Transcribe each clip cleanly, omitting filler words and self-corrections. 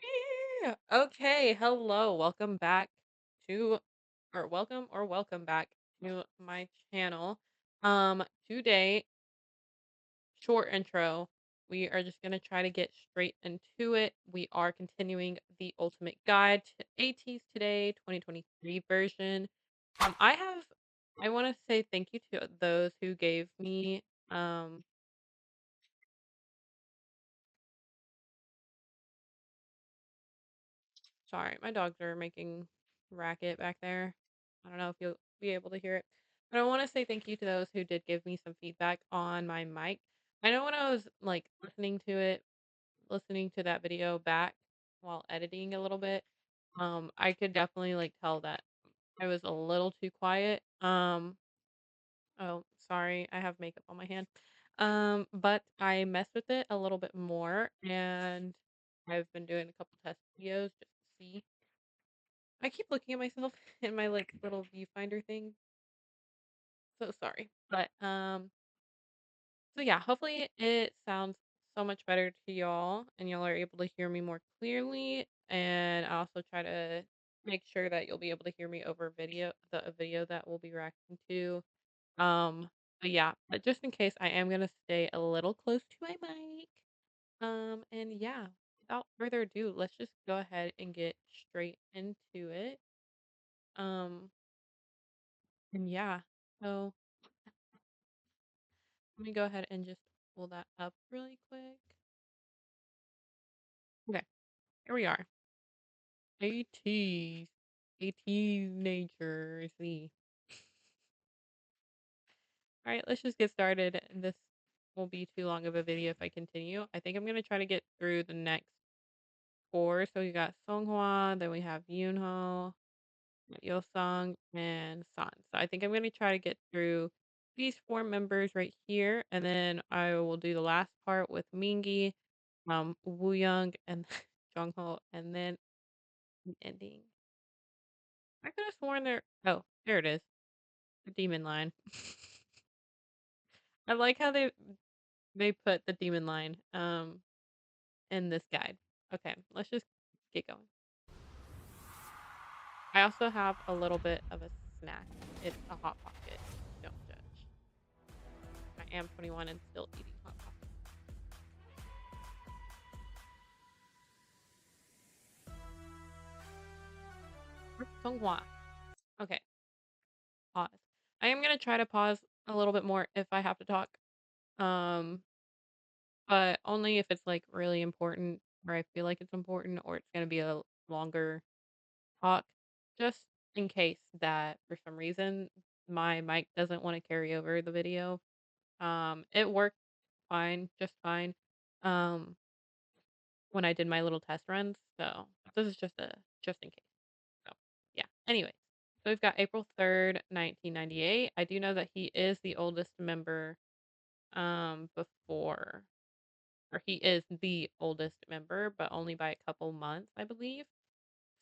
Yeah. Okay, hello. Welcome back to welcome back to my channel. Today, short intro. We are just going to try to get straight into it. We are continuing the ultimate guide to Ateez today, 2023 version. I have I want to say thank you to those who gave me um sorry, my dogs are making racket back there. I don't know if you'll be able to hear it. But I want to say thank you to those who did give me some feedback on my mic. I know when I was like listening to that video back while editing a little bit, I could definitely like tell that I was a little too quiet. Oh, sorry, I have makeup on my hand. But I messed with it a little bit more and I've been doing a couple test videos just to see. I keep looking at myself in my like little viewfinder thing. So sorry. So yeah, hopefully it sounds so much better to y'all and y'all are able to hear me more clearly. And I also try to make sure that you'll be able to hear me over video that we'll be reacting to. Um, but yeah, but just in case I am gonna stay a little close to my mic. And yeah, without further ado, let's just go ahead and get straight into it. Um, and yeah, so let me go ahead and just pull that up really quick. Okay, here we are. ATs. AT nature. See. All right, let's just get started. This won't be too long of a video if I continue. I think I'm gonna try to get through the next four. So we got Seonghwa, then we have Yunho, Yeosang, and San. So I think I'm gonna try to get through these four members right here, and then I will do the last part with Mingi, Woo Young, and Jongho, and then an ending. I could have sworn there. Oh, there it is. The demon line. I like how they put the demon line in this guide. Okay, let's just get going. I also have a little bit of a snack. It's a hot pocket. Don't judge. I am 21 and still eating hot pockets. Seonghwa. Okay, pause. I am gonna try to pause a little bit more if I have to talk. Um, but only if it's like really important or I feel like it's important or it's gonna be a longer talk, just in case that for some reason my mic doesn't want to carry over the video. It worked fine, just fine. Um, when I did my little test runs, so this is just in case. So yeah. Anyways, so we've got April 3rd, 1998. I do know that he is the oldest member. Before or he is the oldest member, but only by a couple months, I believe.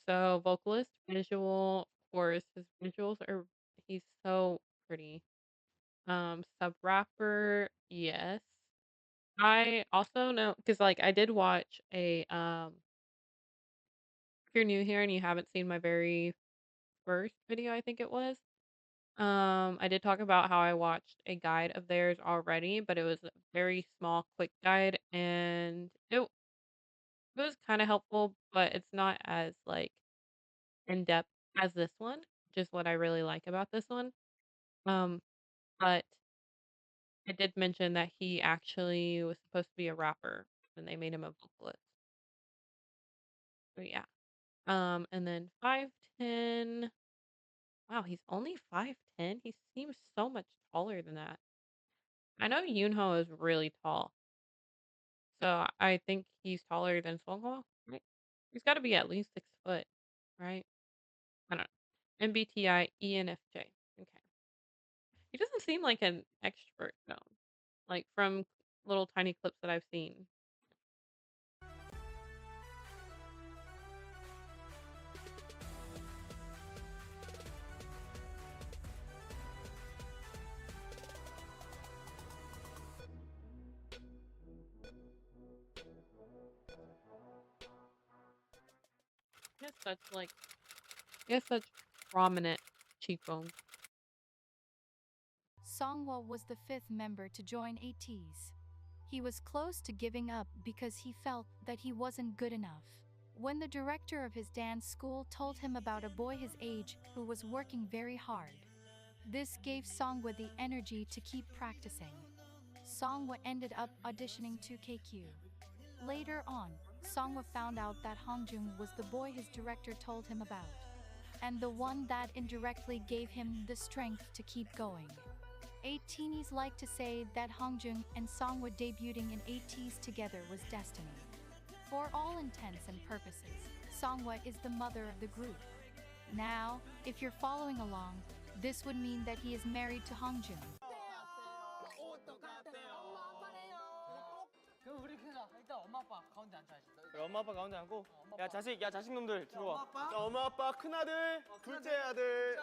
So vocalist, visual, of course, his visuals are he's so pretty. Sub rapper, yes. I also know because like I did watch a if you're new here and you haven't seen my very first video, I think it was. I did talk about how I watched a guide of theirs already, but it was a very small, quick guide, and it was kind of helpful, but it's not as like in depth as this one, which is what I really like about this one. Um, but I did mention that he actually was supposed to be a rapper, and they made him a vocalist. So yeah. And then 5'10". Wow, he's only 5'10". He seems so much taller than that. I know Yunho is really tall, so I think he's taller than Seonghwa, right? He's got to be at least 6 foot, right? I don't know. MBTI ENFJ. Okay. He doesn't seem like an extrovert though. Like from little tiny clips that I've seen. he has such prominent cheekbones. Seonghwa was the fifth member to join Ateez. He was close to giving up because he felt that he wasn't good enough. When the director of his dance school told him about a boy his age who was working very hard, this gave Seonghwa the energy to keep practicing. Seonghwa ended up auditioning to KQ. Later on, Seonghwa found out that Hongjung was the boy his director told him about, and the one that indirectly gave him the strength to keep going. Ateez like to say that Hongjung and Seonghwa debuting in Ateez together was destiny. For all intents and purposes, Seonghwa is the mother of the group. Now, if you're following along, this would mean that he is married to Hongjung. 그럼 우리 그냥 일단 엄마 아빠 가운데 앉아야지. 그래, 엄마 아빠 가운데 앉고. 야 자식 놈들 들어와. 자, 엄마 아빠 큰 아들, 둘째 아들,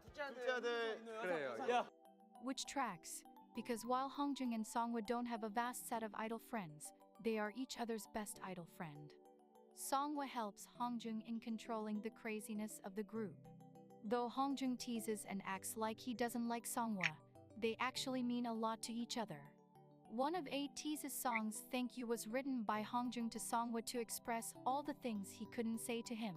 둘째 아들. 그래요. 야. Which tracks, because while Hongjung and Seonghwa don't have a vast set of idol friends, they are each other's best idol friend. Seonghwa helps Hongjung in controlling the craziness of the group. Though Hongjung teases and acts like he doesn't like Seonghwa, they actually mean a lot to each other. One of Ateez's songs, Thank You, was written by Hongjung to Seonghwa to express all the things he couldn't say to him.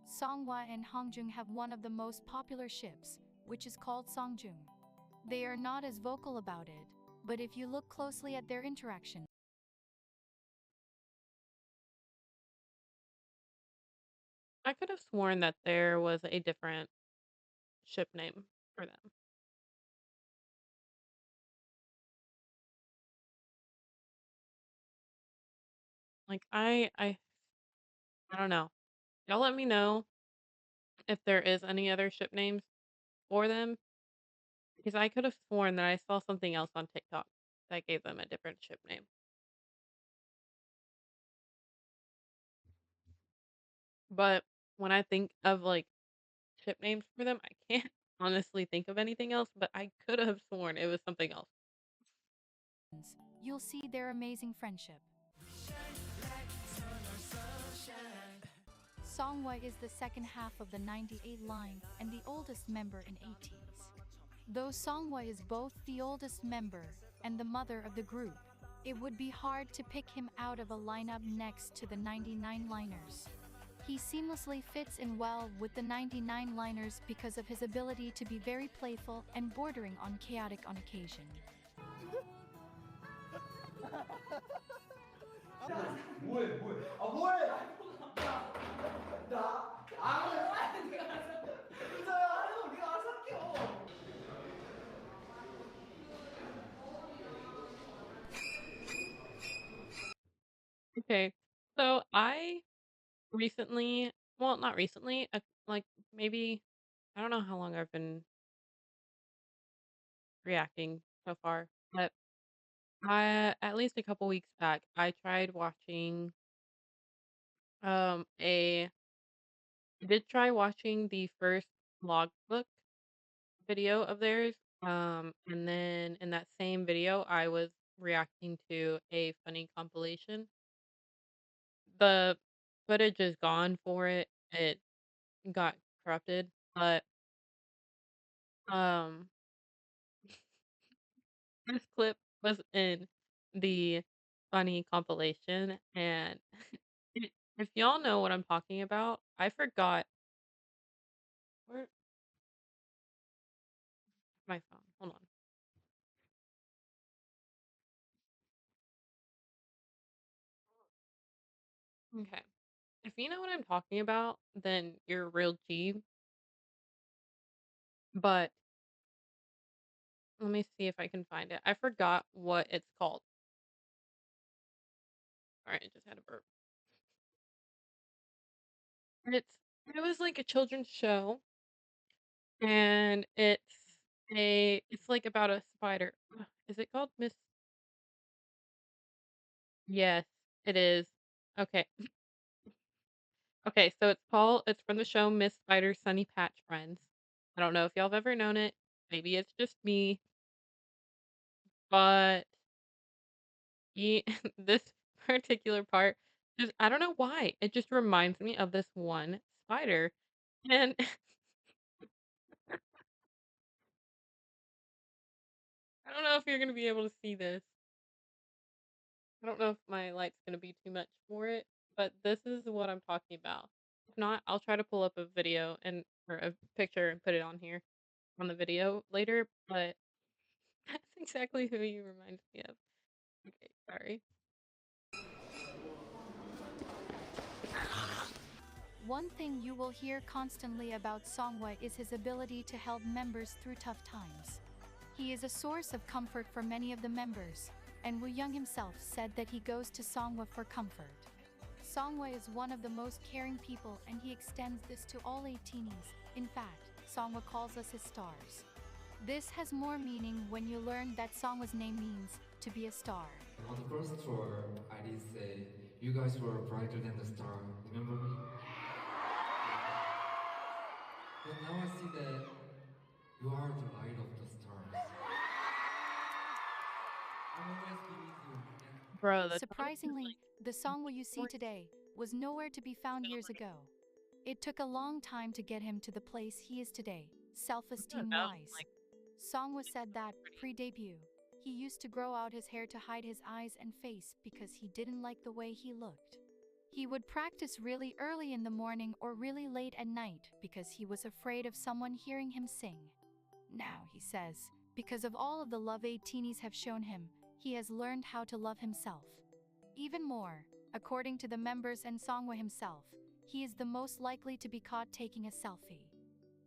Seonghwa and Hongjung have one of the most popular ships, which is called Songjung. They are not as vocal about it, but if you look closely at their interaction, I could have sworn that there was a different ship name for them. Like I don't know. Y'all let me know if there is any other ship names for them because I could have sworn that I saw something else on TikTok that gave them a different ship name. But when I think of like ship names for them, I can't honestly think of anything else, but I could have sworn it was something else. you'll see their amazing friendship. Seonghwa is the second half of the 98 line and the oldest member in Ateez. Though Seonghwa is both the oldest member and the mother of the group, it would be hard to pick him out of a lineup next to the 99 liners. He seamlessly fits in well with the 99 liners because of his ability to be very playful and bordering on chaotic on occasion. Okay. So I recently, well, not recently, like maybe I don't know how long I've been reacting so far, but I at least a couple weeks back, I tried watching a I did try watching the first logbook video of theirs. And then in that same video, I was reacting to a funny compilation. The footage is gone for it. It got corrupted, but um this clip was in the funny compilation and if y'all know what I'm talking about, I forgot where my phone. Hold on. Okay. If you know what I'm talking about, then you're a real G. But let me see if I can find it. I forgot what it's called. All right, I just had a burp. It's it was like a children's show, and it's like about a spider. Is it called Miss? Yes, it is. Okay, Okay, so it's from the show Miss Spider's Sunny Patch Friends. I don't know if y'all have ever known it. Maybe it's just me, but he this particular part just I don't know why. It just reminds me of this one spider. And I don't know if you're gonna be able to see this. I don't know if my light's gonna be too much for it, but this is what I'm talking about. If not, I'll try to pull up a video and or a picture and put it on here on the video later, but that's exactly who he reminds me of. Okay, sorry. One thing you will hear constantly about Seonghwa is his ability to help members through tough times. He is a source of comfort for many of the members, and Woo Young himself said that he goes to Seonghwa for comfort. Seonghwa is one of the most caring people and he extends this to all Ateenies. In fact, Seonghwa calls us his stars. This has more meaning when you learn that Seonghwa's name means to be a star. On the first tour, I did say, you guys were brighter than the star. Remember me? But now I see that you are the light of the stars. I'll always be with you. And Bro, the tone is Surprisingly, like the Seonghwa you see more today was nowhere to be found years ago. It took a long time to get him to the place he is today, I don't self-esteem know, wise. like Seonghwa said that, pretty pre-debut, he used to grow out his hair to hide his eyes and face because he didn't like the way he looked. He would practice really early in the morning or really late at night because he was afraid of someone hearing him sing. Now, he says, because of all of the love Ateenies have shown him, he has learned how to love himself. Even more, according to the members and Seonghwa himself, he is the most likely to be caught taking a selfie.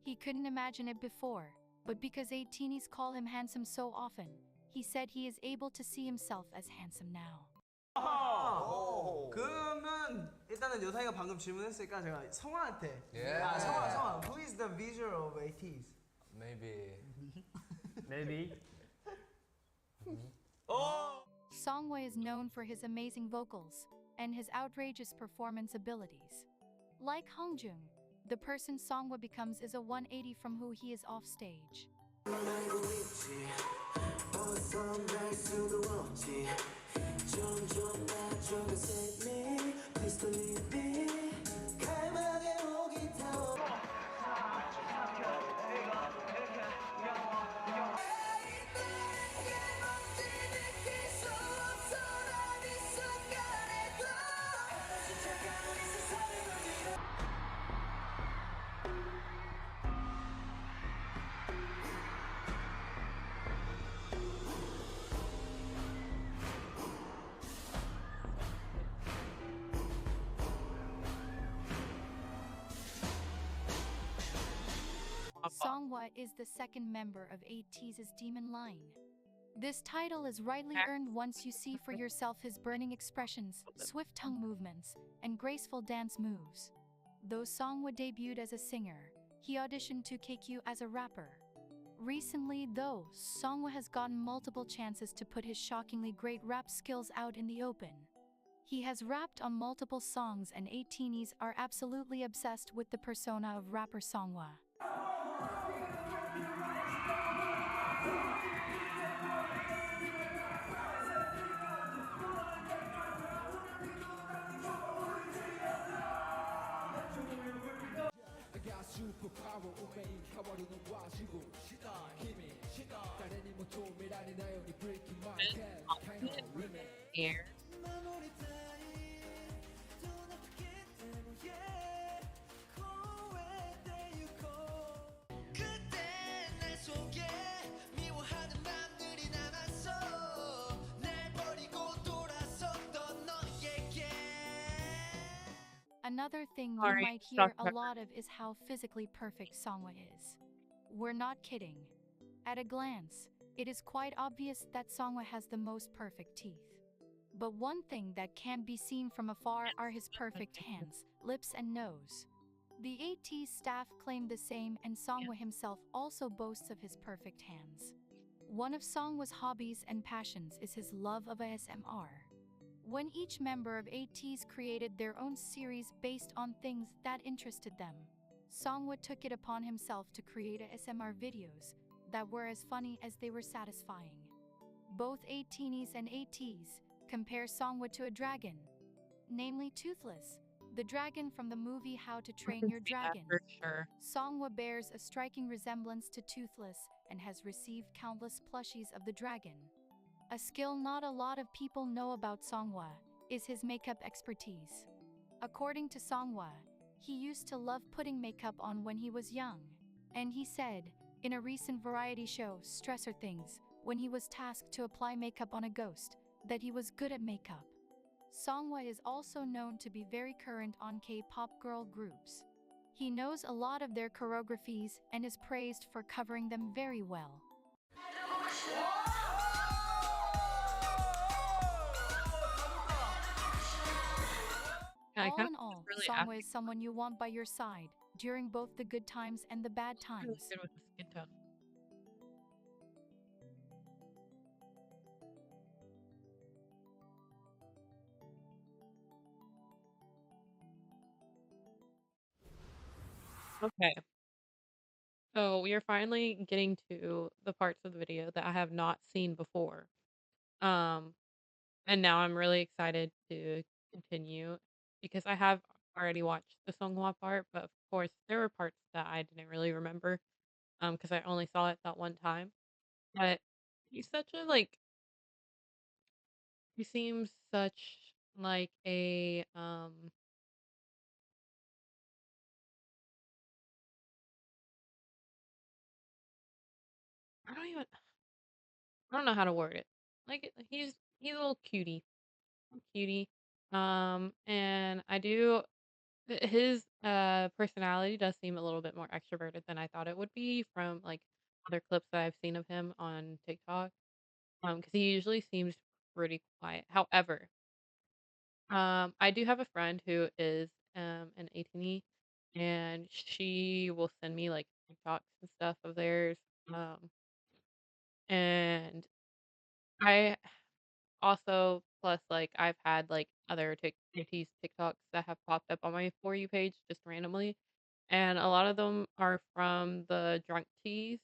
He couldn't imagine it before, but because Ateenies call him handsome so often, he said he is able to see himself as handsome now. 그러면 일단은 요상이가 방금 질문했으니까 제가 성화한테 Yeah. 성화 Who is the visual of Ateez? Maybe. Maybe Seonghwa is known for his amazing vocals and his outrageous performance abilities. Like Hongjung, the person Seonghwa becomes is a 180 from who he is off stage. Seonghwa is the second member of Ateez's demon line. This title is rightly earned once you see for yourself his burning expressions, swift tongue movements, and graceful dance moves. Though Seonghwa debuted as a singer, he auditioned to KQ as a rapper. Recently, though, Seonghwa has gotten multiple chances to put his shockingly great rap skills out in the open. He has rapped on multiple songs and Ateenies are absolutely obsessed with the persona of rapper Seonghwa. here. Another thing you Sorry, might hear stuck a pepper. lot of is how physically perfect Seonghwa is. We're not kidding. At a glance, it is quite obvious that Seonghwa has the most perfect teeth. But one thing that can't be seen from afar are his perfect hands, lips and nose. The Ateez staff claim the same and Seonghwa himself also boasts of his perfect hands. One of Seonghwa's hobbies and passions is his love of ASMR. when each member of Ateez created their own series based on things that interested them. Seonghwa took it upon himself to create ASMR videos that were as funny as they were satisfying. Both Ateez and Ateez compare Seonghwa to a dragon, namely Toothless, the dragon from the movie How to I Train can Your see that Dragon. for sure. Seonghwa bears a striking resemblance to Toothless and has received countless plushies of the dragon. A skill not a lot of people know about Seonghwa is his makeup expertise. According to Seonghwa, he used to love putting makeup on when he was young. And he said, in a recent variety show, Stressor Things, when he was tasked to apply makeup on a ghost, that he was good at makeup. Seonghwa is also known to be very current on K-pop girl groups. He knows a lot of their choreographies and is praised for covering them very well. Yeah, I All kind of in all, really Seonghwa happy. is someone you want by your side during both the good times and the bad Really times. good with the skin tone. Okay, so we are finally getting to the parts of the video that I have not seen before. Um, and now I'm really excited to continue because I have already watched the Seonghwa part, but of course there were parts that I didn't really remember because I only saw it that one time. But he's such a like he seems such like a I don't even I don't know how to word it. Like he's a little cutie. And I do his personality does seem a little bit more extroverted than I thought it would be from like other clips that I've seen of him on TikTok. Because he usually seems pretty quiet. However, I do have a friend who is an 18 and she will send me like TikToks and stuff of theirs. And I also plus, like, I've had, like, other TikToks that have popped up on my For You page just randomly, and a lot of them are from the drunk teas,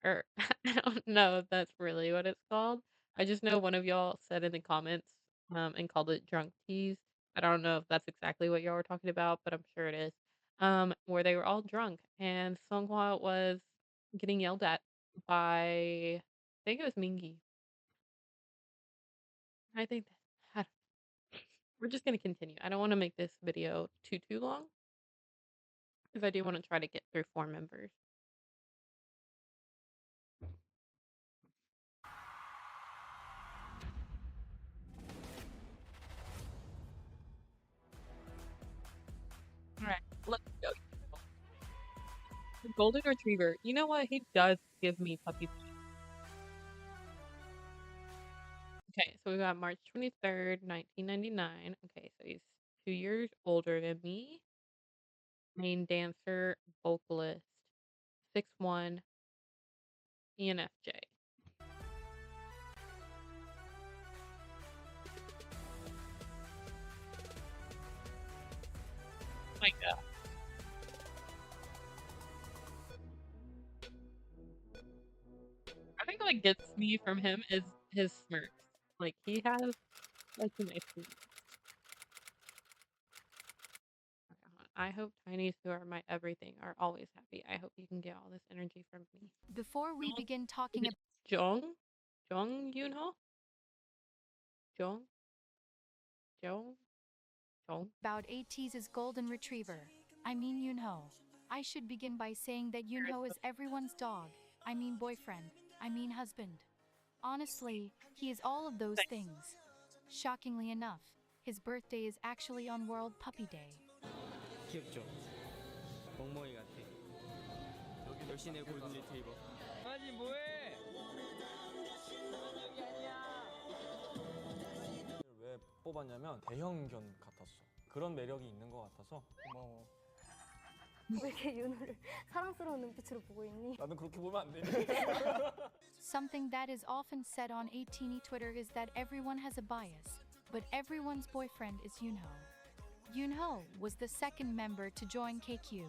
or I don't know if that's really what it's called. I just know one of y'all said in the comments, and called it drunk teas. I don't know if that's exactly what y'all were talking about, but I'm sure it is. Where they were all drunk, and Seonghwa was getting yelled at by, I think it was Mingi. I think that we're just gonna continue. I don't wanna make this video too long because I do wanna try to get through 4 members. Alright, let's go. The golden retriever. You know what? He does give me puppy vibes. Okay, so we got March 23rd, 1999. Okay, so he's 2 years older than me. Main dancer, vocalist, 6'1", ENFJ. My god. I think what gets me from him is his smirks. Like, he has such a nice smile. I hope Tinies, who are my everything, are always happy. I hope you can get all this energy from me. Before we Jong- begin Is talking it Jong? Jong Yunho? Jong? Jong? Jong? about Ateez's golden retriever, Yunho, I should begin by saying that There is Yunho the is everyone's dog, boyfriend, husband. Honestly, he is all of those thing. things. Shockingly enough, his birthday is actually on World Puppy Day. 귀엽죠? 멍멍이 같아. 여신의 골든 리트리버. 강아지 뭐해? 왜 뽑았냐면 대형견 같았어. 그런 매력이 있는 것 같아서 고마워. 왜 이렇게 윤호를 사랑스러운 눈빛으로 보고 있니? 나는 그렇게 보면 안 되니? Something that is often said on Ateeny Twitter is that everyone has a bias. but everyone's boyfriend is Yunho. Yunho was the second member to join KQ.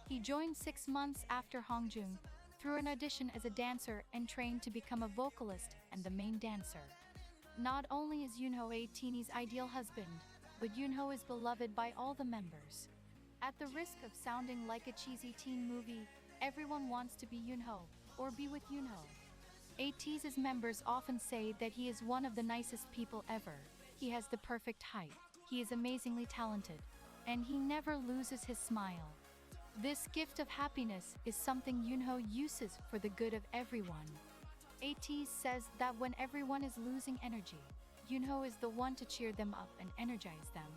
He joined 6 months after Hongjung through an audition as a dancer and trained to become a vocalist and the main dancer. Not only is Yunho Ateez's ideal husband, but Yunho is beloved by all the members. At the risk of sounding like a cheesy teen movie, everyone wants to be Yunho or be with Yunho. Ateez's members often say that he is one of the nicest people ever. He has the perfect height, he is amazingly talented, and he never loses his smile. This gift of happiness is something Yunho uses for the good of everyone. Ateez says that when everyone is losing energy, Yunho is the one to cheer them up and energize them.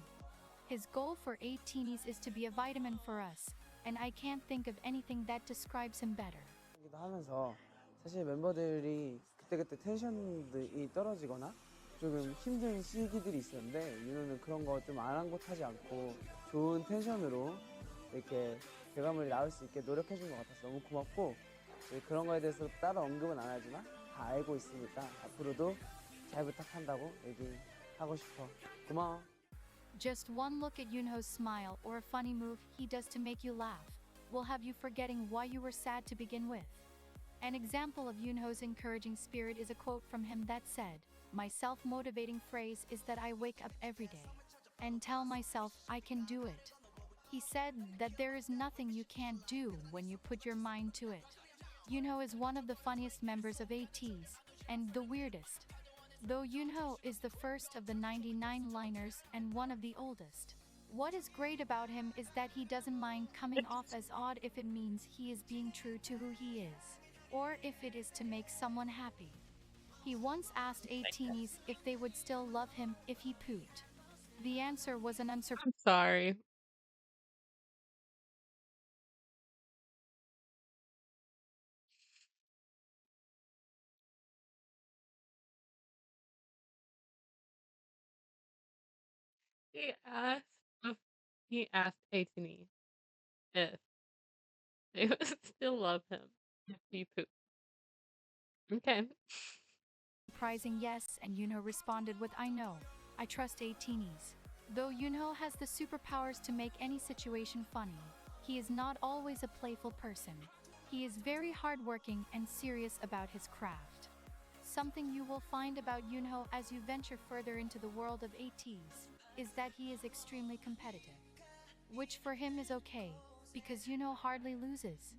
His goal for Ateez is to be a vitamin for us, and I can't think of anything that describes him better. 하면서 사실 멤버들이 그때그때 텐션이 떨어지거나 조금 힘든 시기들이 있었는데 윤호는 그런 거 좀 아랑곳하지 않고 좋은 텐션으로 이렇게 결과물이 나올 수 있게 노력해준 것 같아서 너무 고맙고 그런 거에 대해서 따로 언급은 안 하지만 다 알고 있으니까 앞으로도 잘 부탁한다고 얘기하고 싶어. 고마워. Just one look at Yunho's smile or a funny move he does to make you laugh will have you forgetting why you were sad to begin with. An example of Yunho's encouraging spirit is a quote from him that said, "My self-motivating phrase is that I wake up every day and tell myself I can do it." He said that there is nothing you can't do when you put your mind to it. Yunho is one of the funniest members of Ateez, and the weirdest. Though Yunho is the first of the 99 liners and one of the oldest. What is great about him is that he doesn't mind coming off as odd if it means he is being true to who he is, or if it is to make someone happy. He once asked Ateez if they would still love him if he pooped. The answer was an unsurprising. I'm sorry. He asked if he asked Ateez if they would still love him if he pooped. Okay. Surprising yes, and Yunho responded with "I know, I trust Ateez." Though Yunho has the superpowers to make any situation funny, he is not always a playful person. He is very hardworking and serious about his craft. Something you will find about Yunho as you venture further into the world of Ateez is that he is extremely competitive. Which for him is okay, because Yunho hardly loses.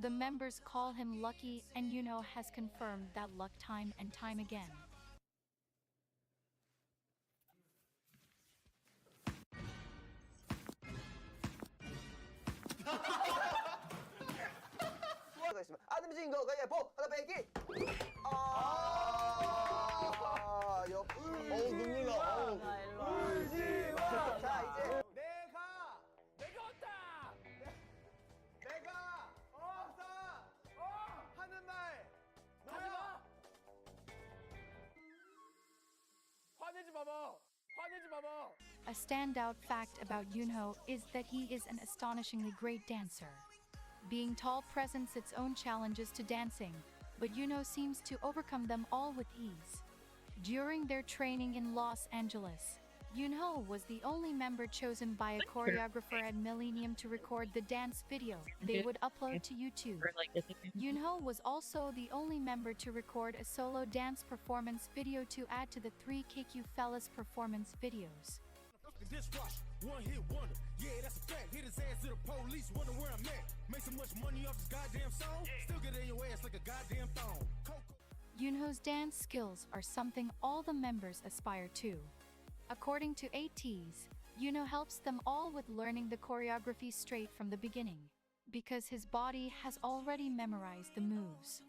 The members call him lucky, and Yunho has confirmed that luck time and time again. 안 움직인 거 가위바위보 하나 빼기. 역시. 눈물 나. 울지 마. 자 이제 내가 왔다. 내가 없다. 하는 말 뭐야? 화내지 마봐. 화내지 마봐. A standout fact about Yunho is that he is an astonishingly great dancer. Being tall presents its own challenges to dancing, but Yunho seems to overcome them all with ease. During their training in Los Angeles, Yunho was the only member chosen by a choreographer at Millennium to record the dance video they would upload to YouTube. Yunho was also the only member to record a solo dance performance video to add to the 3 KQ Fellas performance videos. Dishwash, one hit wonder. Yeah, that's a fact. Hit his ass to the police, wonder where I'm at. Make so much money off this goddamn song. Still get in your ass like a goddamn thong. Yunho's dance skills are something all the members aspire to. According to Ateez, Yunho helps them all with learning the choreography straight from the beginning, because his body has already memorized the moves.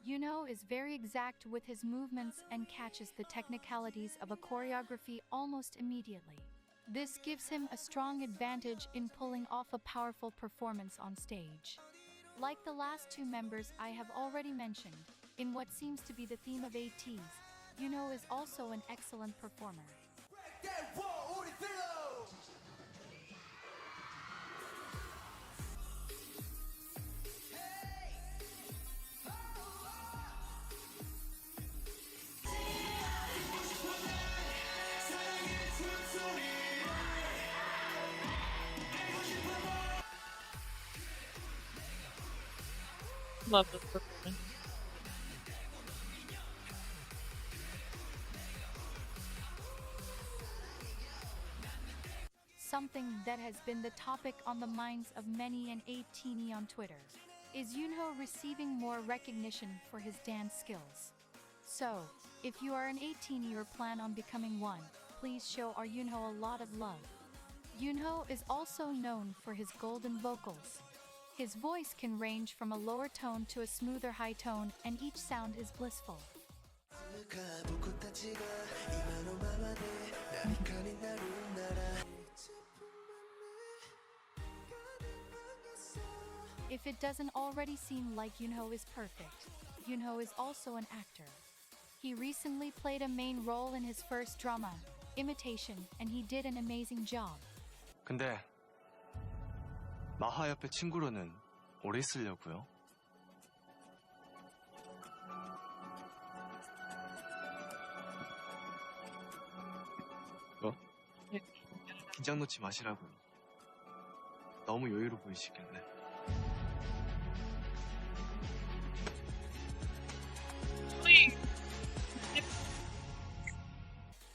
Yunho is very exact with his movements and catches the technicalities of a choreography almost immediately. This gives him a strong advantage in pulling off a powerful performance on stage. Like the last 2 members I have already mentioned, in what seems to be the theme of Ateez, Yunho is also an excellent performer. Love this performance. Something that has been the topic on the minds of many an A-teenie on Twitter. Is Yunho receiving more recognition for his dance skills? So, if you are an A-teenie or plan on becoming one, please show our Yunho a lot of love. Yunho is also known for his golden vocals. His voice can range from a lower tone to a smoother high tone, and each sound is blissful. If it doesn't already seem like Yunho is perfect, Yunho is also an actor. He recently played a main role in his first drama, Imitation, and he did an amazing job. 근데 마하 옆에 친구로는 오래 있으려고요. 뭐? 긴장 놓지 마시라고요. 너무 여유로 보이시길래. Please.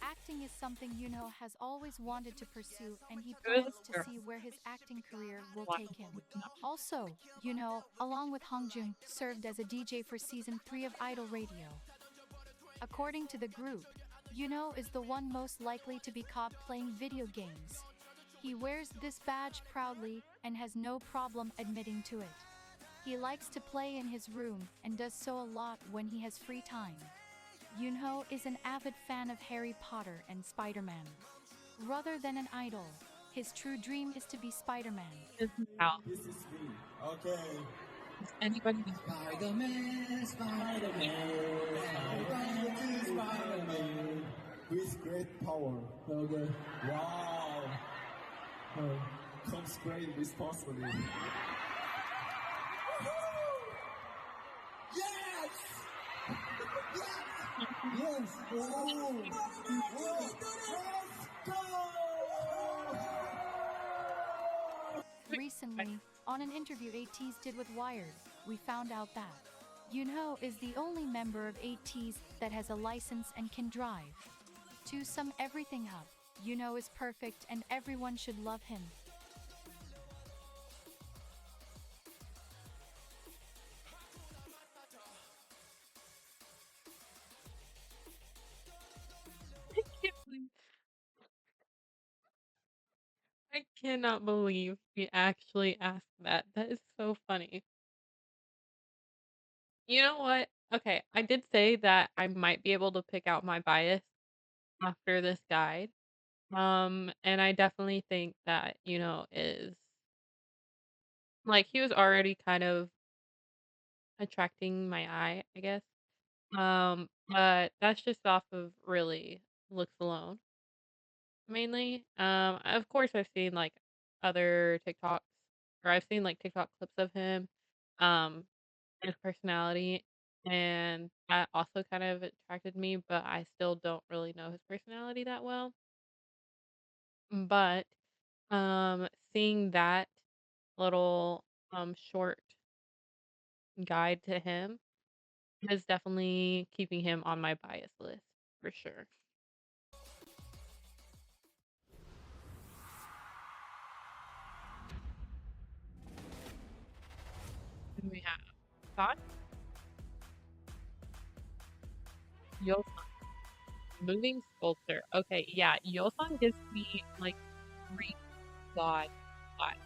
Acting is something Yunho has always wanted to pursue, and he Good plans to girl. see where his acting career will Wow. take him. Also, Yunho, along with Hongjun, served as a DJ for season 3 of Idol Radio. According to the group, Yunho is the one most likely to be caught playing video games. He wears this badge proudly and has no problem admitting to it. He likes to play in his room and does so a lot when he has free time. Yunho is an avid fan of Harry Potter and Spider-Man. Rather than an idol, his true dream is to be Spider-Man. This is how. This is me. Okay. Is anybody Spider-Man, Spider-Man, Spider-Man, with great power. Okay. Wow. Comes great responsibility. Yes! Yes! Oh! Recently, on an interview Ateez did with Wired, we found out that Yunho is the only member of Ateez that has a license and can drive. To sum everything up, Yunho is perfect and everyone should love him. I cannot believe he actually asked that. That is so funny. You know what? Okay, I did say that I might be able to pick out my bias after this guide. And I definitely think that, is like he was already kind of attracting my eye, I guess. But that's just off of really looks alone, mainly. Of course I've seen like other TikToks or I've seen like TikTok clips of him, um, his personality, and that also kind of attracted me, but I still don't really know his personality that well. But seeing that little short guide to him is definitely keeping him on my bias list for sure. And we have thought Yeosang, moving sculptor. Okay, yeah, Yeosang gives me like Greek god vibes.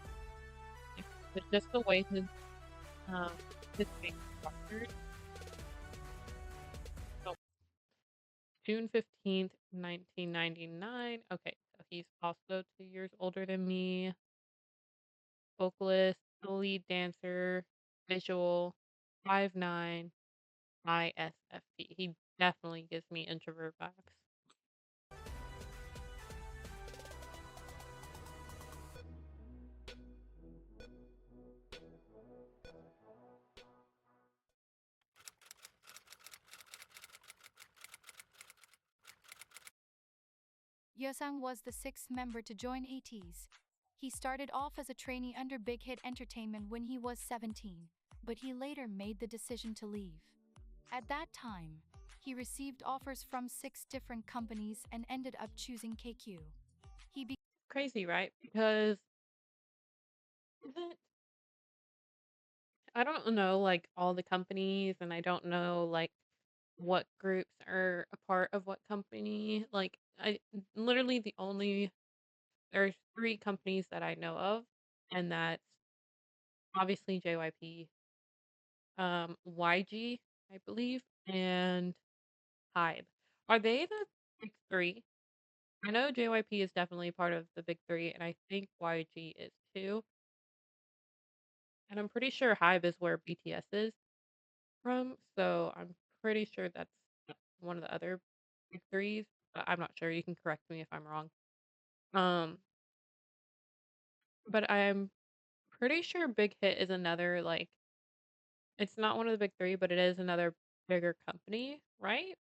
Like, just the way his face is structured. So June 15th, 1999. Okay, so he's also 2 years older than me. Vocalist, lead dancer, visual, 5'9", ISFP. He definitely gives me introvert vibes. Yeosang was the sixth member to join Ateez. He started off as a trainee under Big Hit Entertainment when he was 17. but he later made the decision to leave. At that time, he received offers from 6 different companies and ended up choosing KQ. He Crazy, right? Because isn't I don't know like all the companies and I don't know like what groups are a part of what company. Like I literally the only there's 3 companies that I know of and that's obviously JYP, YG, I believe, and HYBE. Are they the big 3? I know JYP is definitely part of the big 3 and I think YG is too. And I'm pretty sure HYBE is where BTS is from, so I'm pretty sure that's one of the other big 3s, but I'm not sure, you can correct me if I'm wrong. Um, but I'm pretty sure Big Hit is another, like it's not one of the big 3, but it is another bigger company, right?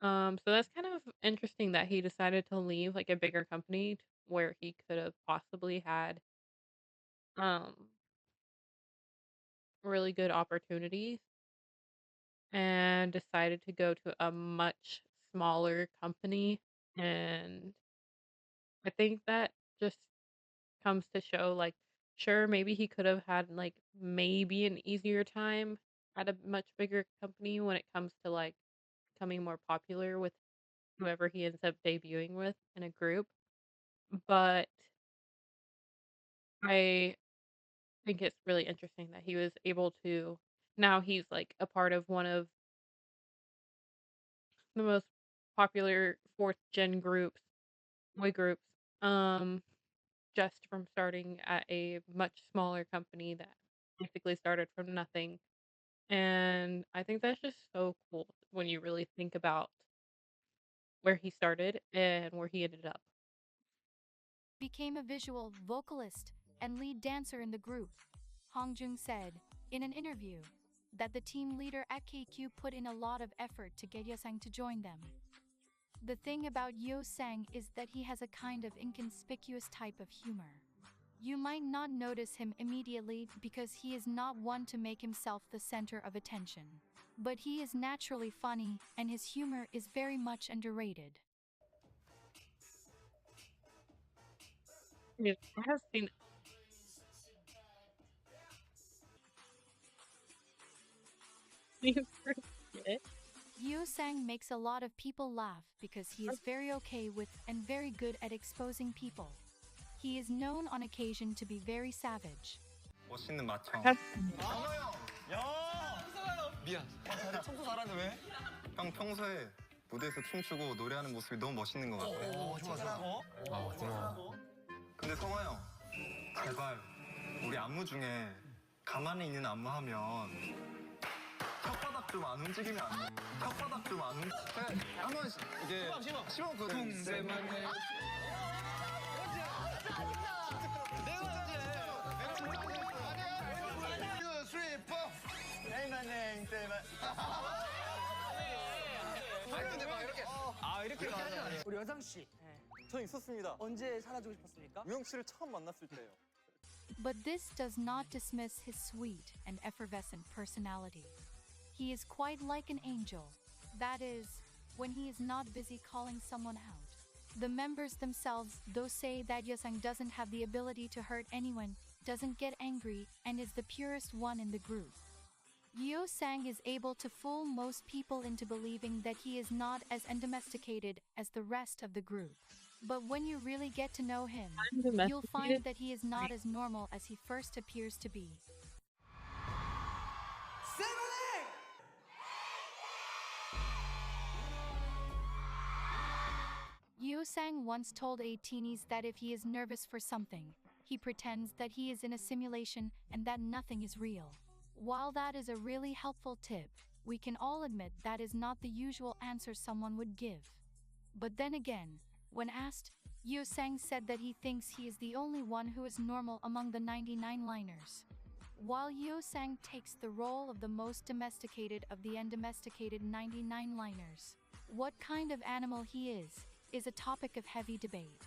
So that's kind of interesting that he decided to leave, like, a bigger company where he could have possibly had, um, really good opportunities and decided to go to a much smaller company, and I think that just comes to show, like, sure, maybe he could have had, like, maybe an easier time at a much bigger company when it comes to, like, becoming more popular with whoever he ends up debuting with in a group, but I think it's really interesting that he was able to now he's, like, a part of one of the most popular 4th gen groups boy groups, um, just from starting at a much smaller company that basically started from nothing. And I think that's just so cool when you really think about where he started and where he ended up. became a visual vocalist and lead dancer in the group. Hongjung said, in an interview, that the team leader at KQ put in a lot of effort to get Yeosang to join them. The thing about Yeosang is that he has a kind of inconspicuous type of humor. You might not notice him immediately because he is not one to make himself the center of attention. But he is naturally funny, and his humor is very much underrated. Yeah, I have seen it. Yeosang makes a lot of people laugh because he is very okay with and very good at exposing people. He is known on occasion to be very savage. 멋있는 I 마청. have seen it. 미안. 청소 잘하네 왜? 형 평소에 무대에서 춤추고 노래하는 모습이 너무 멋있는 것 같아. 고마워. 근데 성화 형, 제발 우리 안무 중에 가만히 있는 안무 하면 혓바닥 좀 안 움직이면 안 돼. 혓바닥 좀 안 한번 이게 시범 그거 tum세만해. 이렇게 가자. 우리 여상 씨, 저 있었습니다. 언제 사라지고 싶었습니까? 우영 씨를 처음 만났을 때요. But this does not dismiss his sweet and effervescent personality. He is quite like an angel. That is, when he is not busy calling someone out. The members themselves, though, say that Yeosang doesn't have the ability to hurt anyone, doesn't get angry, and is the purest one in the group. Yeosang is able to fool most people into believing that he is not as undomesticated as the rest of the group. But when you really get to know him, you'll find that he is not as normal as he first appears to be. Yeosang once told Ateez that if he is nervous for something, he pretends that he is in a simulation and that nothing is real. While that is a really helpful tip, we can all admit that is not the usual answer someone would give. But then again, when asked, Yeosang said that he thinks he is the only one who is normal among the 99 liners. While Yeosang takes the role of the most domesticated of the undomesticated 99 liners, what kind of animal he is a topic of heavy debate.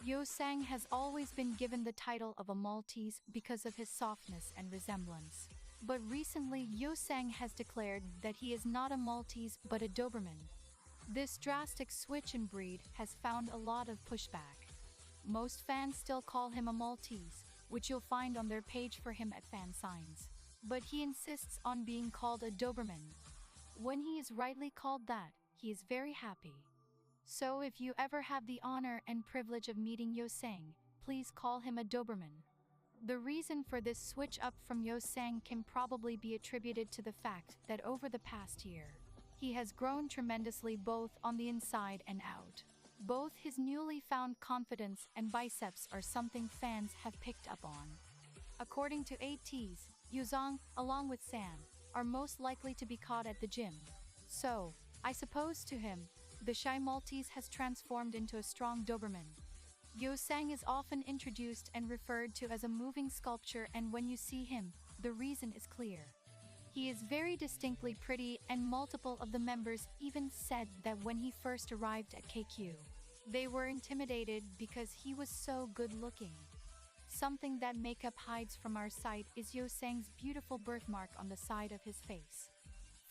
Yeosang has always been given the title of a Maltese because of his softness and resemblance. But recently, Yeosang has declared that he is not a Maltese but a Doberman. This drastic switch in breed has found a lot of pushback. Most fans still call him a Maltese, which you'll find on their page for him at fan signs. But he insists on being called a Doberman. When he is rightly called that, he is very happy. So if you ever have the honor and privilege of meeting Yeosang, please call him a Doberman. The reason for this switch up from Yeosang can probably be attributed to the fact that over the past year, he has grown tremendously both on the inside and out. Both his newly found confidence and biceps are something fans have picked up on. According to Ateez, Yeosang, along with Sam, are most likely to be caught at the gym. So, I suppose to him, the shy Maltese has transformed into a strong Doberman. Yeosang is often introduced and referred to as a moving sculpture, and when you see him, the reason is clear. He is very distinctly pretty, and multiple of the members even said that when he first arrived at KQ, they were intimidated because he was so good looking. Something that makeup hides from our sight is Yeosang's beautiful birthmark on the side of his face.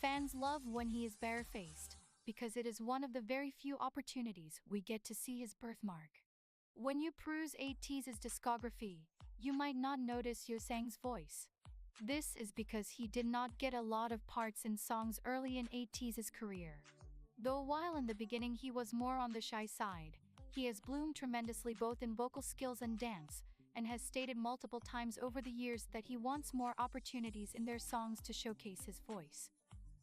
Fans love when he is barefaced, because it is one of the very few opportunities we get to see his birthmark. When you peruse Ateez's discography, you might not notice Yeosang's voice. This is because he did not get a lot of parts in songs early in Ateez's career. Though while in the beginning he was more on the shy side, he has bloomed tremendously both in vocal skills and dance, and has stated multiple times over the years that he wants more opportunities in their songs to showcase his voice.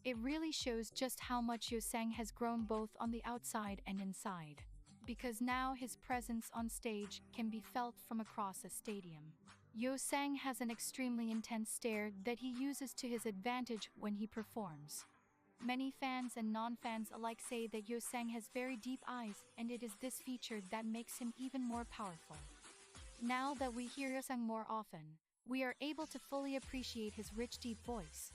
It really shows just how much Yeosang has grown both on the outside and inside, because now his presence on stage can be felt from across a stadium. Yeosang has an extremely intense stare that he uses to his advantage when he performs. Many fans and non-fans alike say that Yeosang has very deep eyes, and it is this feature that makes him even more powerful. Now that we hear Yeosang more often, we are able to fully appreciate his rich deep voice.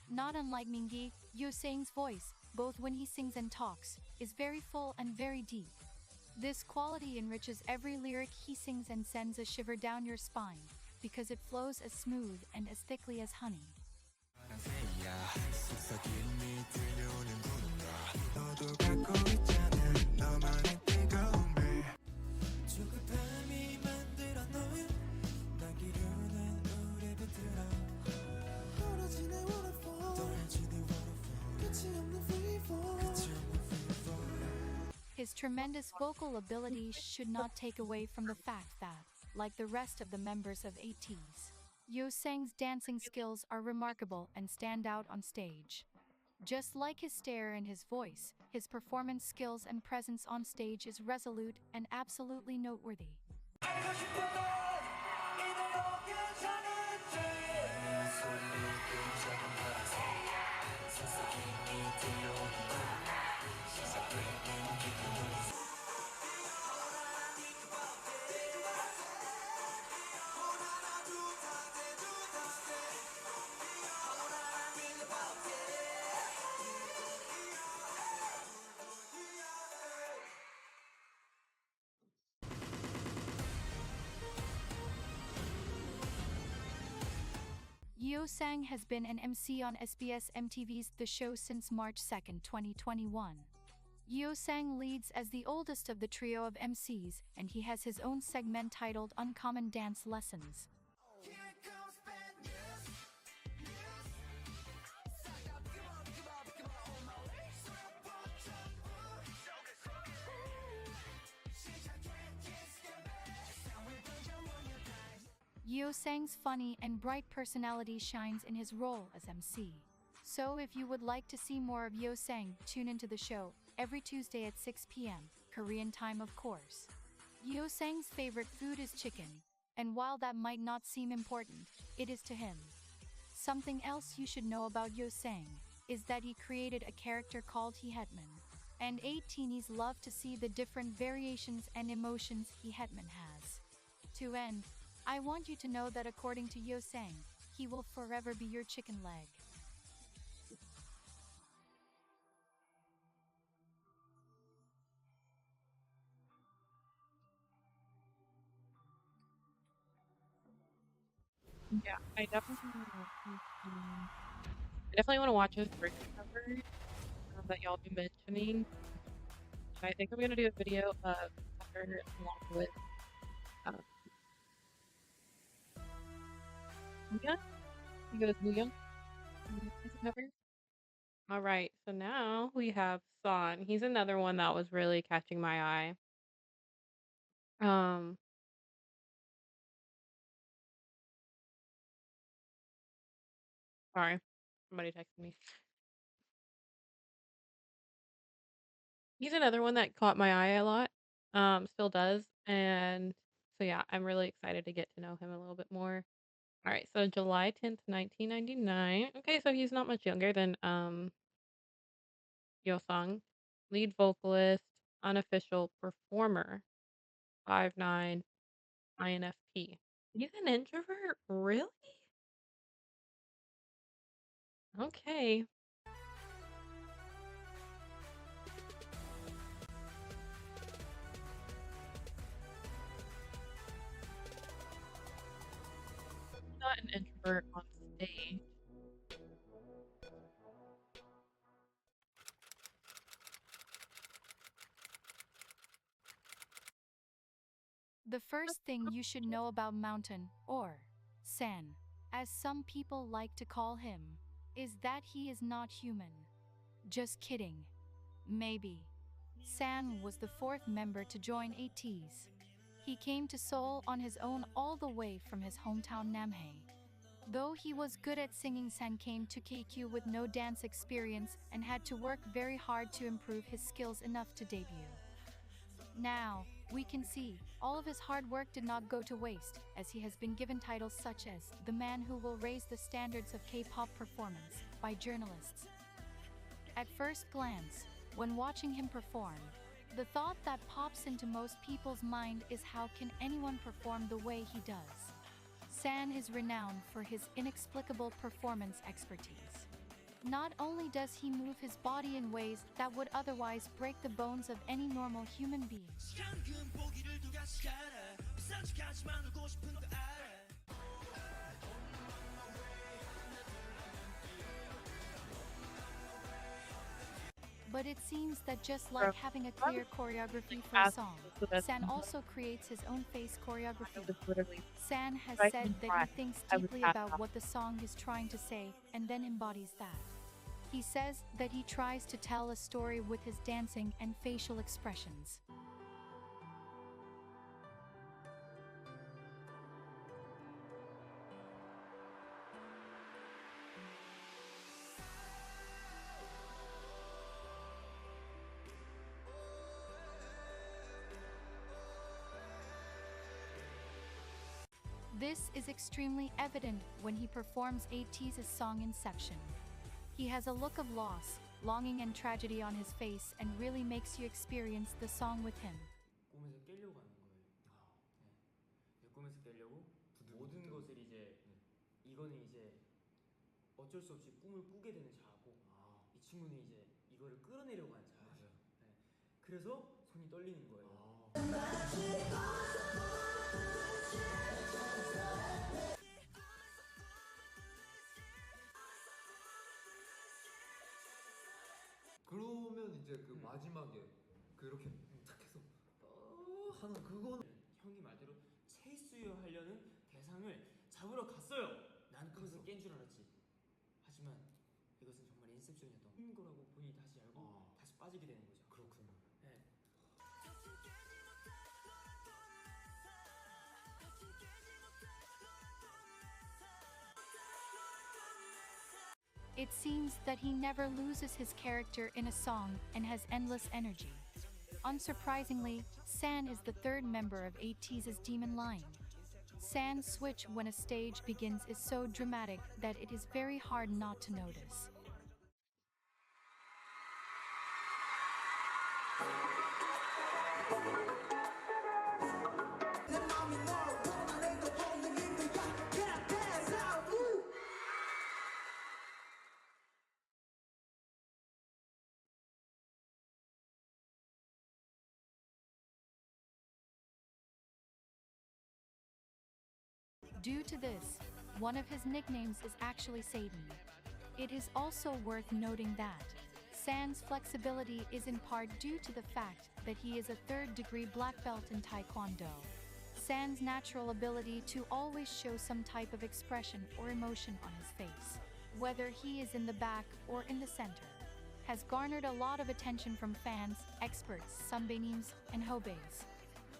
Not unlike Mingi, Yeosang's voice, both when he sings and talks, is very full and very deep. This quality enriches every lyric he sings and sends a shiver down your spine, because it flows as smooth and as thickly as honey. His tremendous vocal ability should not take away from the fact that, like the rest of the members of Ateez, Yeosang's dancing skills are remarkable and stand out on stage. Just like his stare and his voice, his performance skills and presence on stage is resolute and absolutely noteworthy. Yeosang has been an MC on SBS MTV's The Show since March 2, 2021. Yeosang leads as the oldest of the trio of MCs, and he has his own segment titled Uncommon Dance Lessons. Yeosang's funny and bright personality shines in his role as MC. So if you would like to see more of Yeosang, tune into the show every Tuesday at 6 p.m. Korean time, of course. Yeosang's favorite food is chicken, and while that might not seem important, it is to him. Something else you should know about Yeosang is that he created a character called Hetman, and 18s love to see the different variations and emotions Hetman has. To end, I want you to know that according to Yeosang, he will forever be your chicken leg. Yeah, I definitely I definitely want to watch his first cover that y'all been mentioning. And I think I'm gonna do a video of cover along with um, Muya. He goes Muyoung as a cover. All right, so now we have Son. He's another one that was really catching my eye. Um, sorry, somebody texted me. He's another one that caught my eye a lot. Still does, and so yeah, I'm really excited to get to know him a little bit more. All right, so July 10th, 1999. Okay, so he's not much younger than Yeosang, lead vocalist, unofficial performer, 5'9", INFP. He's an introvert, really? Okay. Not an introvert on stage. The first thing you should know about Mountain, or San, as some people like to call him, is that he is not human. Just kidding. Maybe. San was the fourth member to join Ateez. He came to Seoul on his own all the way from his hometown Namhae. Though he was good at singing, San came to KQ with no dance experience and had to work very hard to improve his skills enough to debut. Now, we can see, all of his hard work did not go to waste, as he has been given titles such as the man who will raise the standards of K-pop performance by journalists. At first glance, when watching him perform, the thought that pops into most people's mind is how can anyone perform the way he does? San is renowned for his inexplicable performance expertise. Not only does he move his body in ways that would otherwise break the bones of any normal human being, but it seems that just like having a clear choreography for a song, San also creates his own face choreography. San has said that he thinks deeply about what the song is trying to say and then embodies that. He says that he tries to tell a story with his dancing and facial expressions. This is extremely evident when he performs Ateez's song Inception. He has a look of loss, longing and tragedy on his face and really makes you experience the song with him. 꿈에서 깨려고 하는 거예요. 네. 꿈에서 깨려고 모든 것을 이제 이거는 이제 어쩔 수 없이 꿈을 꾸게 되는 자아고 이 친구는 이제 이거를 끌어내려고 하는 자아예요. 네. 그래서 손이 떨리는 거예요. 그러면 이제 그 마지막에 그렇게 탁 해서 하는 그거는 형이 말대로 체스유 하려는 대상을 잡으러 갔어요. 난 그래서 깬 줄 알았지. 하지만 이것은 정말 인셉션이었던 거라고 본인이 다시 알고 다시 빠지게 되는 거죠. 그렇군요. 네. It seems that he never loses his character in a song and has endless energy. Unsurprisingly, San is the third member of Ateez's Demon Line. San's switch when a stage begins is so dramatic that it is very hard not to notice. Due to this, one of his nicknames is actually Satan. It is also worth noting that San's flexibility is in part due to the fact that he is a third-degree black belt in Taekwondo. San's natural ability to always show some type of expression or emotion on his face, whether he is in the back or in the center, has garnered a lot of attention from fans, experts, sunbaenims, and hobeis.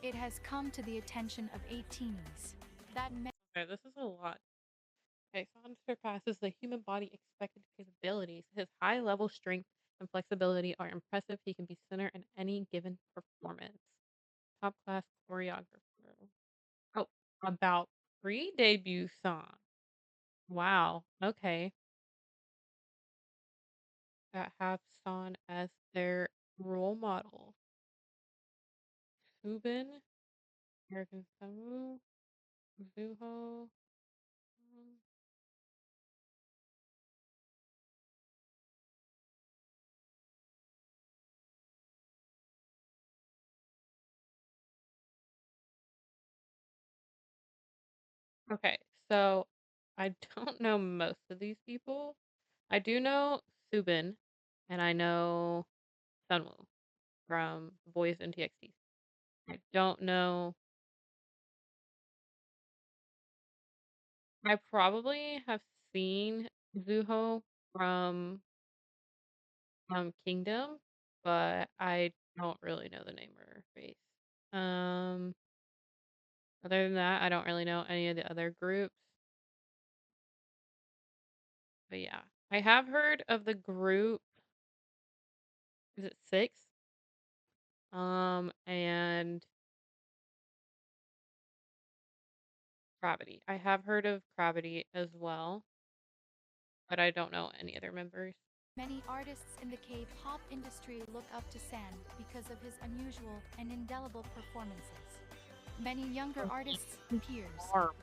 It has come to the attention of Ateez that Okay, this is a lot. Okay, Son surpasses the human body expected capabilities. His high level strength and flexibility are impressive. He can be center in any given performance. Top class choreographer. Oh, about pre-debut song. Wow. Okay. That have Son as their role model. Subin, American Samu, Zuho. Okay, so I don't know most of these people. I do know Subin, and I know Sunwoo from The Boys and TXT. I don't know. I probably have seen Zuho from Kingdom, but I don't really know the name or her face. Um, Other than that, I don't really know any of the other groups. But yeah, I have heard of the group. Is it six? And Gravity. I have heard of Gravity as well, but I don't know any other members. many artists in the K-pop industry look up to San because of his unusual and indelible performances. Many younger artists, peers,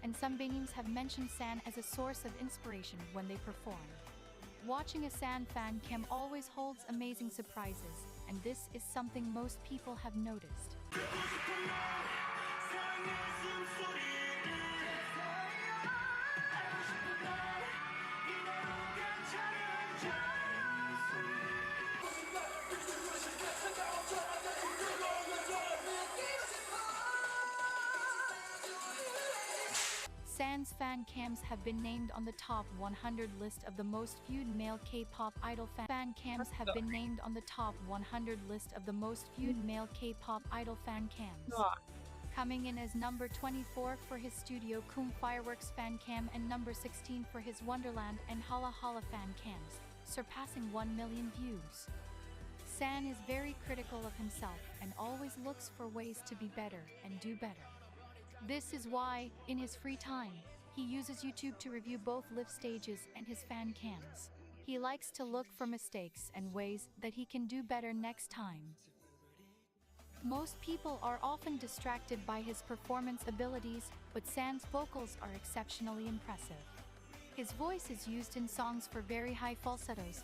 and some Beanims have mentioned San as a source of inspiration when they perform. Watching a San fan cam always holds amazing surprises, and this is something most people have noticed. San's fan cams have been named on the top 100 list of the most viewed male K-pop idol fan cams have been named on the top 100 list of the most viewed male K-pop idol fan cams. Coming in as number 24 for his Studio Kum Fireworks fan cam and number 16 for his Wonderland and Hala Hala fan cams, surpassing 1 million views. San is very critical of himself and always looks for ways to be better and do better. This is why, in his free time, he uses YouTube to review both live stages and his fan cams. He likes to look for mistakes and ways that he can do better next time. Most people are often distracted by his performance abilities, but San's vocals are exceptionally impressive. His voice is used in songs for very high falsettos,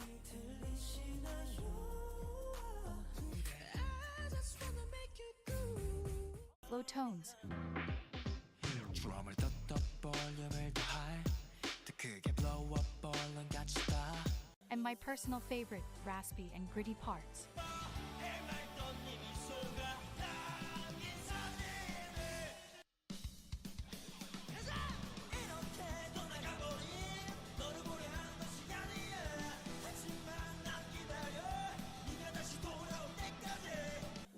low tones, and my personal favorite, raspy and gritty parts.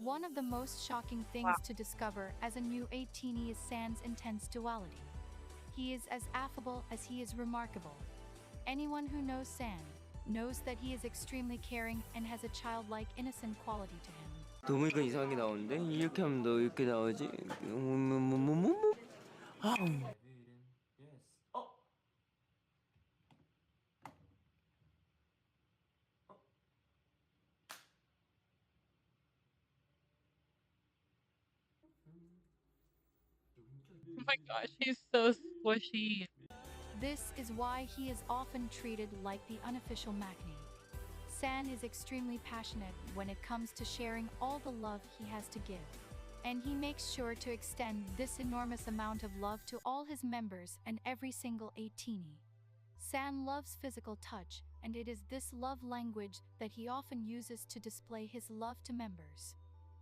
One of the most shocking things to discover as a new Ateez is San's intense duality. He is as affable as he is remarkable. Anyone who knows San knows that he is extremely caring and has a childlike innocent quality to him. 너무 이건 이상하게 나오는데? 이렇게 하면 너 이렇게 나오지? Oh my gosh, he's so squishy. This is why he is often treated like the unofficial maknae. San is extremely passionate when it comes to sharing all the love he has to give. And he makes sure to extend this enormous amount of love to all his members and every single Ateez. San loves physical touch, and it is this love language that he often uses to display his love to members.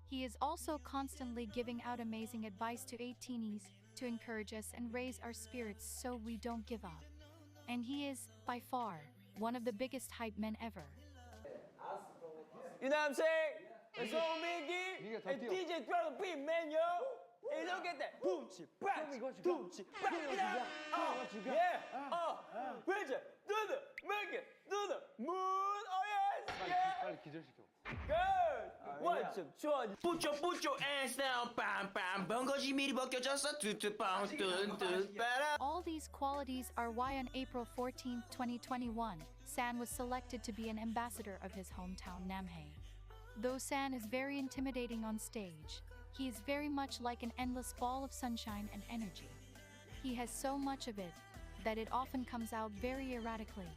He is also constantly giving out amazing advice to Ateez to encourage us and raise our spirits so we don't give up. And he is, by far, one of the biggest hype men ever. 유남생, so Mickey, and DJ Drug Beat Man, yo. Hey, look at that. Boom, chip, back, boom, chip, back. Yeah, Bridget, do the, make it, do the moon. Oh yes, yeah. 빨리 기절시켜. Good. One, two, put your hands down, bam, bam. 번거지 미리 벗겨졌어, 뚜뚜빵, 뚜뚜, 빠라. All these qualities are why on April 14, 2021, San was selected to be an ambassador of his hometown Namhae. Though San is very intimidating on stage, he is very much like an endless ball of sunshine and energy. He has so much of it that it often comes out very erratically.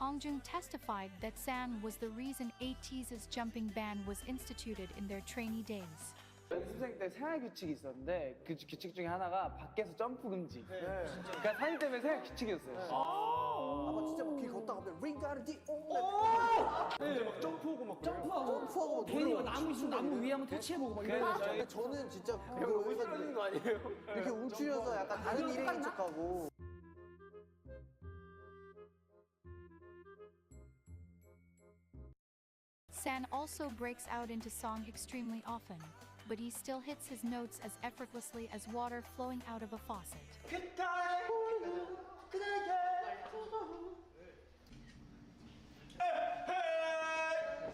Hongjung testified that San was the reason Ateez's jumping ban was instituted in their trainee days. 연습생 때 생활 규칙이 있었는데 그 규칙 중에 하나가 밖에서 점프 금지. 그러니까 사진 때문에 생활 규칙이었어요. 아마 진짜 막 길 걷다가 링가르디 네, 막 점프하고 막 점프하고 괜히 막 나무 있으면 나무 위에 한번 터치해보고 막 근데 저는 진짜 그거 해가지고 거 아니에요? 이렇게 움츠려서 약간 다른 일행인 척하고 San also breaks out into song extremely often, but he still hits his notes as effortlessly as water flowing out of a faucet.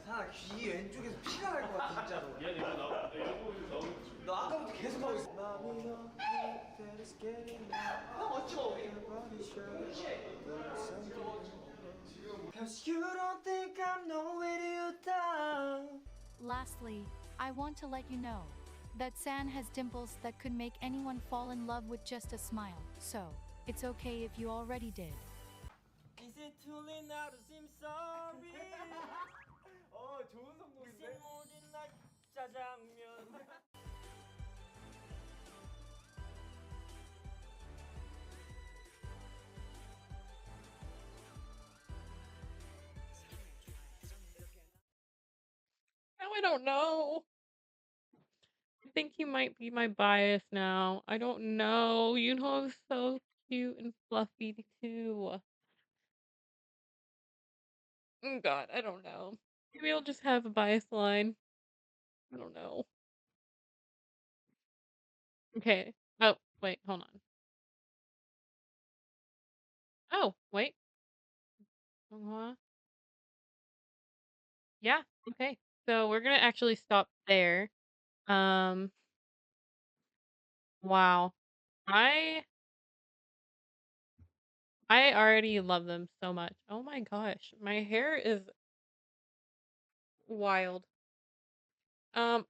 사 귀 왼쪽에서 피가 날 것 같아 진짜로. 너 아까부터 계속 하고 있어. 형 어찌고? Cause you don't think I'm nowhere to you down. Lastly, I want to let you know that San has dimples that could make anyone fall in love with just a smile, so it's okay if you already did. Is it too late now to seem sorry? 좋은 성공인데? 모든 날 짜장면. Now I don't know. I think he might be my bias now. I don't know. Yunho is so cute and fluffy too. Oh God, I don't know. Maybe I'll just have a bias line. I don't know. Okay. Oh, wait, hold on. Oh, wait. Seonghwa? Yeah, okay. So we're gonna actually stop there. Um, wow. I I already love them so much. Oh my gosh, my hair is wild. Um,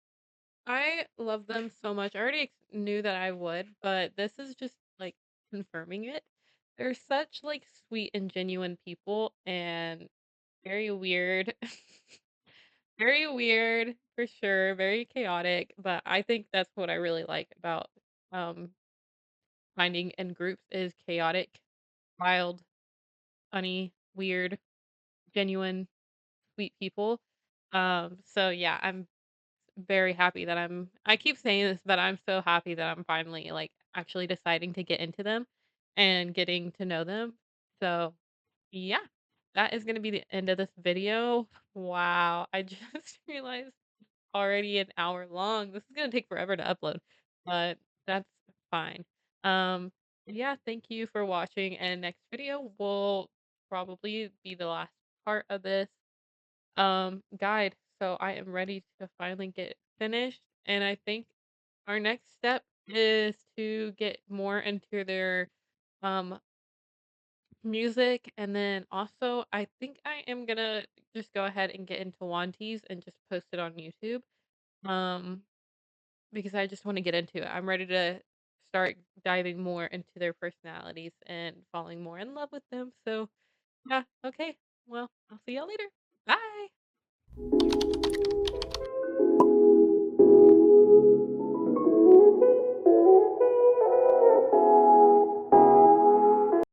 I love them so much. I already knew that I would, but this is just like confirming it. They're such like sweet and genuine people and very weird. Very weird for sure, very chaotic, but I think that's what I really like about um finding in groups is chaotic, wild, funny, weird, genuine, sweet people. So yeah, I'm very happy that I keep saying this, but I'm so happy that I'm finally like actually deciding to get into them and getting to know them. So yeah, that is going to be the end of this video. Wow, I just realized already an hour long. This is going to take forever to upload, but that's fine. Um yeah, thank you for watching, and next video will probably be the last part of this guide. So I am ready to finally get finished, and I think our next step is to get more into their um music, and then also I think I am gonna just go ahead and get into Wanties and just post it on YouTube. Um because I just want to get into it. I'm ready to start diving more into their personalities and falling more in love with them. So yeah, okay. Well, I'll see y'all later. Bye.